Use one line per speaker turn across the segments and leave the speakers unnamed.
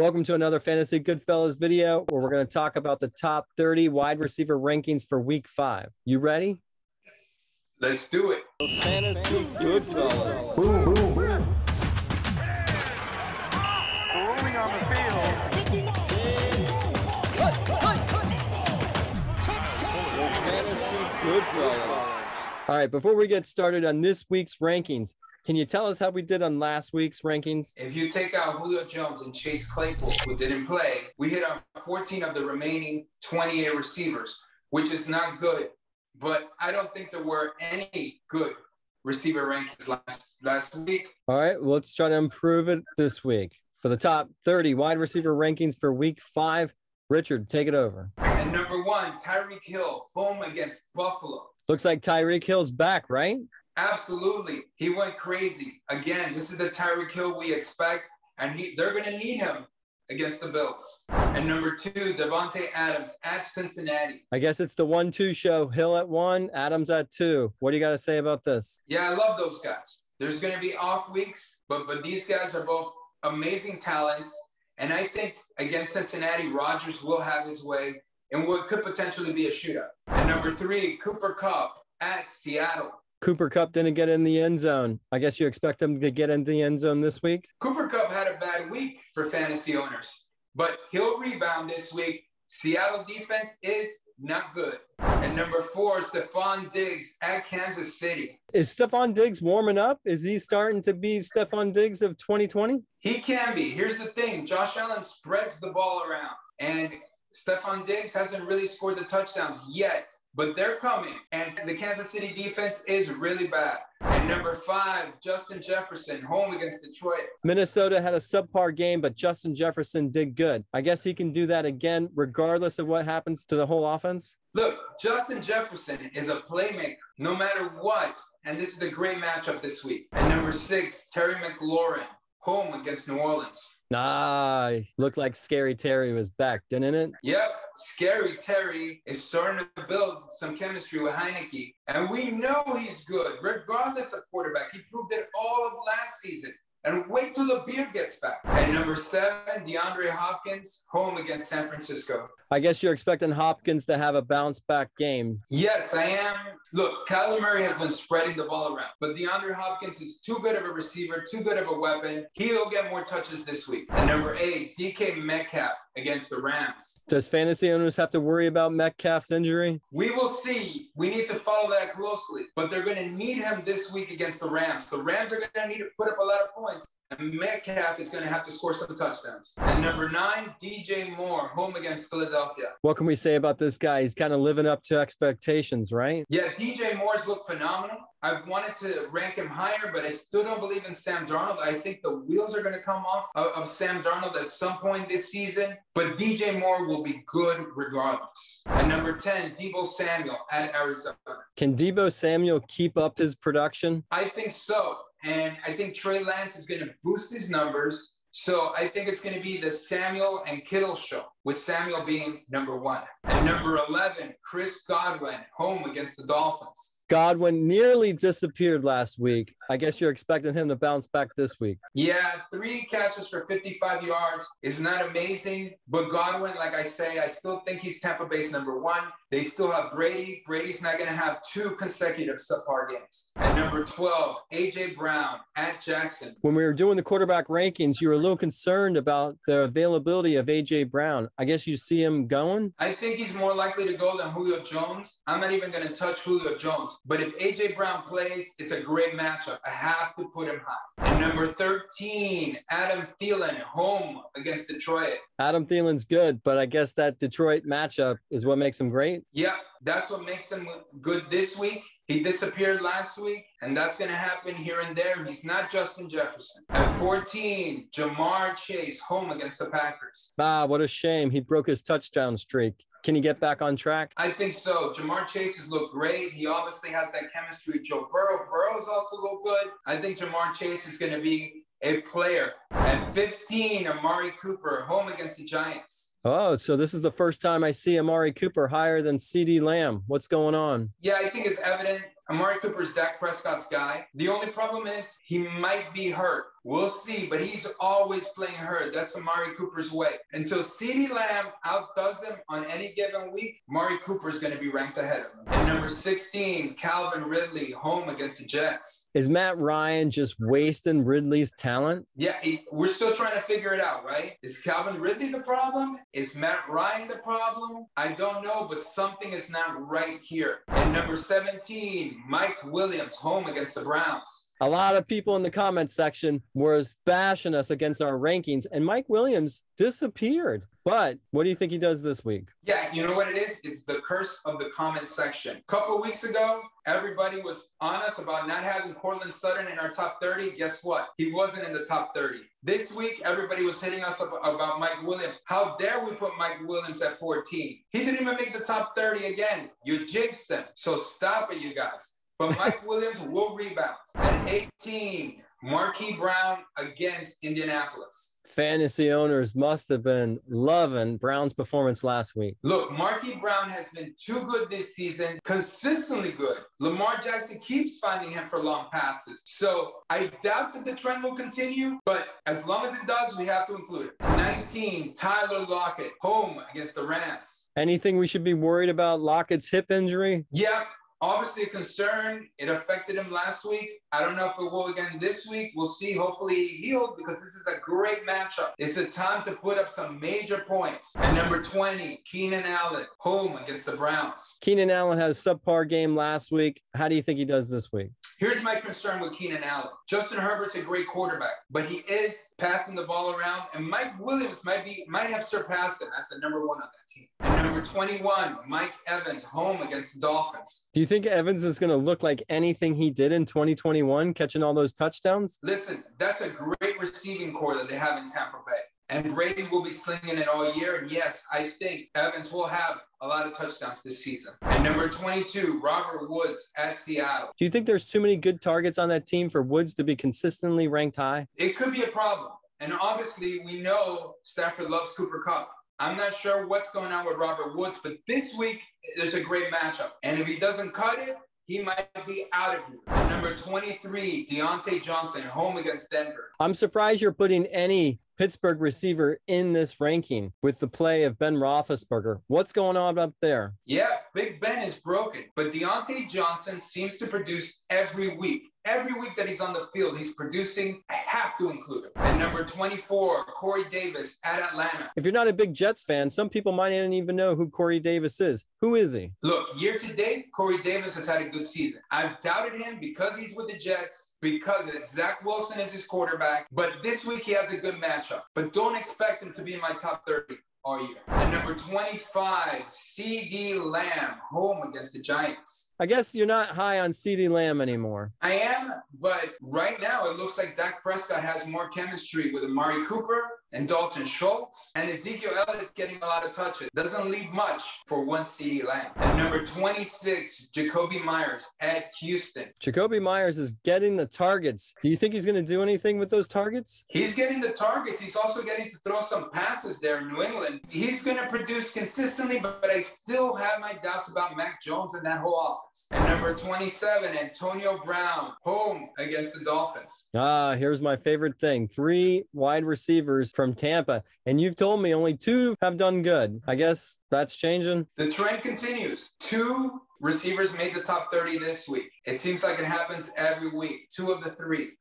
Welcome to another Fantasy Goodfellas video where we're going to talk about the top 30 wide receiver rankings for week 5. You ready?
Let's do it.
Fantasy Goodfellas.
Boom, boom, boom. Rolling on the field.
Fantasy Goodfellas. All right, before we get started on this week's rankings, can you tell us how we did on last week's rankings?
If you take out Julio Jones and Chase Claypool, who didn't play, we hit on 14 of the remaining 28 receivers, which is not good. But I don't think there were any good receiver rankings last week.
All right, well, let's try to improve it this week. For the top 30 wide receiver rankings for week 5, Richard, take it over.
And number 1, Tyreek Hill, home against Buffalo.
Looks like Tyreek Hill's back, right?
Absolutely. He went crazy. Again, this is the Tyreek Hill we expect, and they're going to need him against the Bills. And number 2, Devontae Adams at Cincinnati.
I guess it's the 1-2 show. Hill at 1, Adams at 2. What do you got to say about this?
Yeah, I love those guys. There's going to be off weeks, but these guys are both amazing talents. And I think against Cincinnati, Rodgers will have his way in what could potentially be a shootout. And number 3, Cooper Kupp at Seattle.
Cooper Kupp didn't get in the end zone. I guess you expect him to get into the end zone this week?
Cooper Kupp had a bad week for fantasy owners, but he'll rebound this week. Seattle defense is not good. And number 4, Stephon Diggs at Kansas City.
Is Stephon Diggs warming up? Is he starting to be Stephon Diggs of 2020?
He can be. Here's the thing. Josh Allen spreads the ball around, and Stephon Diggs hasn't really scored the touchdowns yet, but they're coming. And the Kansas City defense is really bad. And number 5, Justin Jefferson, home against Detroit.
Minnesota had a subpar game, but Justin Jefferson did good. I guess he can do that again, regardless of what happens to the whole offense.
Look, Justin Jefferson is a playmaker, no matter what. And this is a great matchup this week. And number 6, Terry McLaurin, home against New Orleans.
Looked like Scary Terry was back, didn't it?
Yep, Scary Terry is starting to build some chemistry with Heineke. And we know he's good, regardless of quarterback. He proved it all of last season. And wait till the beard gets back. And number 7, DeAndre Hopkins, home against San Francisco.
I guess you're expecting Hopkins to have a bounce-back game.
Yes, I am. Look, Kyler Murray has been spreading the ball around, but DeAndre Hopkins is too good of a receiver, too good of a weapon. He'll get more touches this week. And number 8, DK Metcalf against the Rams.
Does fantasy owners have to worry about Metcalf's injury?
We will see. We need to follow that closely, but they're going to need him this week against the Rams. The Rams are going to need to put up a lot of points, and Metcalf is going to have to score some touchdowns. And number 9, DJ Moore, home against Philadelphia.
What can we say about this guy? He's kind of living up to expectations, right?
Yeah, DJ Moore's looked phenomenal. I've wanted to rank him higher, but I still don't believe in Sam Darnold. I think the wheels are going to come off of Sam Darnold at some point this season, but DJ Moore will be good regardless. And number 10, Deebo Samuel at Arizona.
Can Deebo Samuel keep up his production?
I think so. And I think Trey Lance is going to boost his numbers. So I think it's going to be the Samuel and Kittle show, with Samuel being number 1. And number 11, Chris Godwin, home against the Dolphins.
Godwin nearly disappeared last week. I guess you're expecting him to bounce back this week.
Yeah, 3 catches for 55 yards is not amazing. But Godwin, like I say, I still think he's Tampa Bay's number 1. They still have Brady. Brady's not going to have 2 consecutive subpar games. And number 12, A.J. Brown at Jackson.
When we were doing the quarterback rankings, you were a little concerned about the availability of A.J. Brown. I guess you see him going?
I think he's more likely to go than Julio Jones. I'm not even going to touch Julio Jones. But if A.J. Brown plays, it's a great matchup. I have to put him high. And number 13, Adam Thielen, home against Detroit.
Adam Thielen's good, but I guess that Detroit matchup is what makes him great.
Yeah, that's what makes him good this week. He disappeared last week, and that's going to happen here and there. He's not Justin Jefferson. At 14, JAMARR Chase, home against the Packers.
What a shame. He broke his touchdown streak. Can he get back on track?
I think so. JAMARR Chase has looked great. He obviously has that chemistry with Joe Burrow. Burrow's also looked good. I think JAMARR Chase is going to be a player. At 15, Amari Cooper, home against the Giants.
Oh, so this is the first time I see Amari Cooper higher than CeeDee Lamb. What's going on?
Yeah, I think it's evident. Amari Cooper's Dak Prescott's guy. The only problem is he might be hurt. We'll see, but he's always playing hurt. That's Amari Cooper's way. Until CeeDee Lamb outdoes him on any given week, Amari Cooper is going to be ranked ahead of him. And number 16, Calvin Ridley, home against the Jets.
Is Matt Ryan just wasting Ridley's talent?
Yeah, we're still trying to figure it out, right? Is Calvin Ridley the problem? Is Matt Ryan the problem? I don't know, but something is not right here. And number 17, Mike Williams, home against the Browns.
A lot of people in the comment section were bashing us against our rankings, and Mike Williams disappeared. But what do you think he does this week?
Yeah, you know what it is? It's the curse of the comment section. A couple of weeks ago, everybody was on us about not having Cortland Sutton in our top 30. Guess what? He wasn't in the top 30. This week, everybody was hitting us up about Mike Williams. How dare we put Mike Williams at 14? He didn't even make the top 30 again. You jinxed him. So stop it, you guys. But Mike Williams will rebound. At 18, Marquise Brown against Indianapolis.
Fantasy owners must have been loving Brown's performance last week.
Look, Marquise Brown has been too good this season, consistently good. Lamar Jackson keeps finding him for long passes. So I doubt that the trend will continue, but as long as it does, we have to include it. 19, Tyler Lockett, home against the Rams.
Anything we should be worried about Lockett's hip injury?
Yeah. Obviously a concern. It affected him last week. I don't know if it will again this week. We'll see. Hopefully he healed because this is a great matchup. It's a time to put up some major points. And number 20, Keenan Allen, home against the Browns.
Keenan Allen had a subpar game last week. How do you think he does this week?
Here's my concern with Keenan Allen. Justin Herbert's a great quarterback, but he is passing the ball around, and Mike Williams might have surpassed him as the number 1 on that team. And number 21, Mike Evans, home against the Dolphins.
Do you think Evans is going to look like anything he did in 2021, catching all those touchdowns?
Listen, that's a great receiving core that they have in Tampa Bay. And Brady will be slinging it all year. And yes, I think Evans will have a lot of touchdowns this season. And number 22, Robert Woods at Seattle.
Do you think there's too many good targets on that team for Woods to be consistently ranked high?
It could be a problem. And obviously, we know Stafford loves Cooper Kupp. I'm not sure what's going on with Robert Woods, but this week, there's a great matchup. And if he doesn't cut it, he might be out of here. Number 23, Deontay Johnson, home against Denver.
I'm surprised you're putting any Pittsburgh receiver in this ranking with the play of Ben Roethlisberger. What's going on up there?
Yeah, Big Ben is broken, but Deontay Johnson seems to produce every week. Every week that he's on the field, he's producing. I have to include him. And number 24, Corey Davis at Atlanta.
If you're not a big Jets fan, some people might not even know who Corey Davis is. Who is he?
Look, year to date, Corey Davis has had a good season. I've doubted him because he's with the Jets, because Zach Wilson is his quarterback. But this week he has a good matchup. But don't expect him to be in my top 30 all year. And number 25, CeeDee Lamb, home against the Giants.
I guess you're not high on CeeDee Lamb anymore.
I am, but right now it looks like Dak Prescott has more chemistry with Amari Cooper and Dalton Schultz, and Ezekiel Elliott's getting a lot of touches. Doesn't leave much for one CeeDee Lamb. And number 26, Jacoby Myers at Houston.
Jacoby Myers is getting the targets. Do you think he's going to do anything with those targets?
He's getting the targets. He's also getting to throw some passes there in New England. He's going to produce consistently, but I still have my doubts about Mac Jones and that whole offense. And number 27, Antonio Brown, home against the Dolphins.
Here's my favorite thing. 3 wide receivers from Tampa, and you've told me only 2 have done good. I guess that's changing.
The trend continues. 2 receivers made the top 30 this week. It seems like it happens every week. 2 of the 3.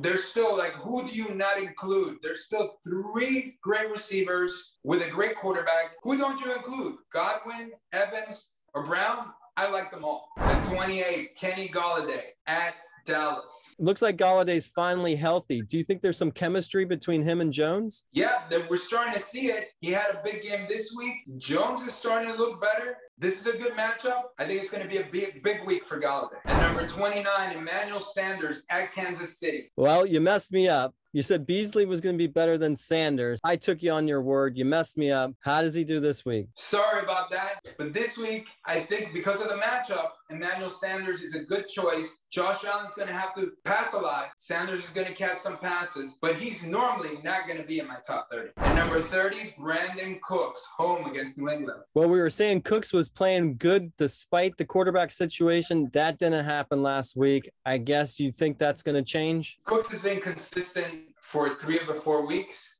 There's still, like, who do you not include? There's still 3 great receivers with a great quarterback. Who don't you include? Godwin, Evans, or Brown? I like them all. At 28, Kenny Golladay at Dallas.
Looks like Galladay's finally healthy. Do you think there's some chemistry between him and Jones?
Yeah, we're starting to see it. He had a big game this week. Jones is starting to look better. This is a good matchup. I think it's going to be a big week for Golladay. And number 29, Emmanuel Sanders at Kansas City.
Well, you messed me up. You said Beasley was going to be better than Sanders. I took you on your word. You messed me up. How does he do this week?
Sorry about that. But this week, I think because of the matchup, Emmanuel Sanders is a good choice. Josh Allen's going to have to pass a lot. Sanders is going to catch some passes, but he's normally not going to be in my top 30. And number 30, Brandon Cooks, home against New England.
Well, we were saying Cooks was playing good despite the quarterback situation. That didn't happen last week. I guess you think that's going to change?
Cooks has been consistent for 3 of the 4 weeks.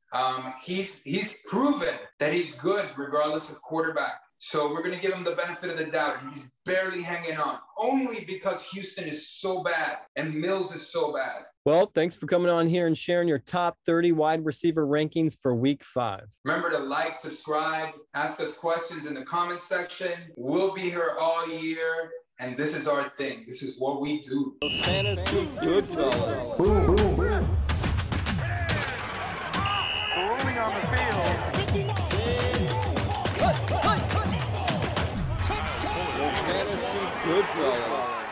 He's proven that he's good regardless of quarterback. So we're going to give him the benefit of the doubt. He's barely hanging on, only because Houston is so bad and Mills is so bad.
Well, thanks for coming on here and sharing your top 30 wide receiver rankings for week 5.
Remember to like, subscribe, ask us questions in the comment section. We'll be here all year, and this is our thing. This is what we do.
Fantasy Goodfellas.
Rolling on the field.
Fantasy Goodfellas.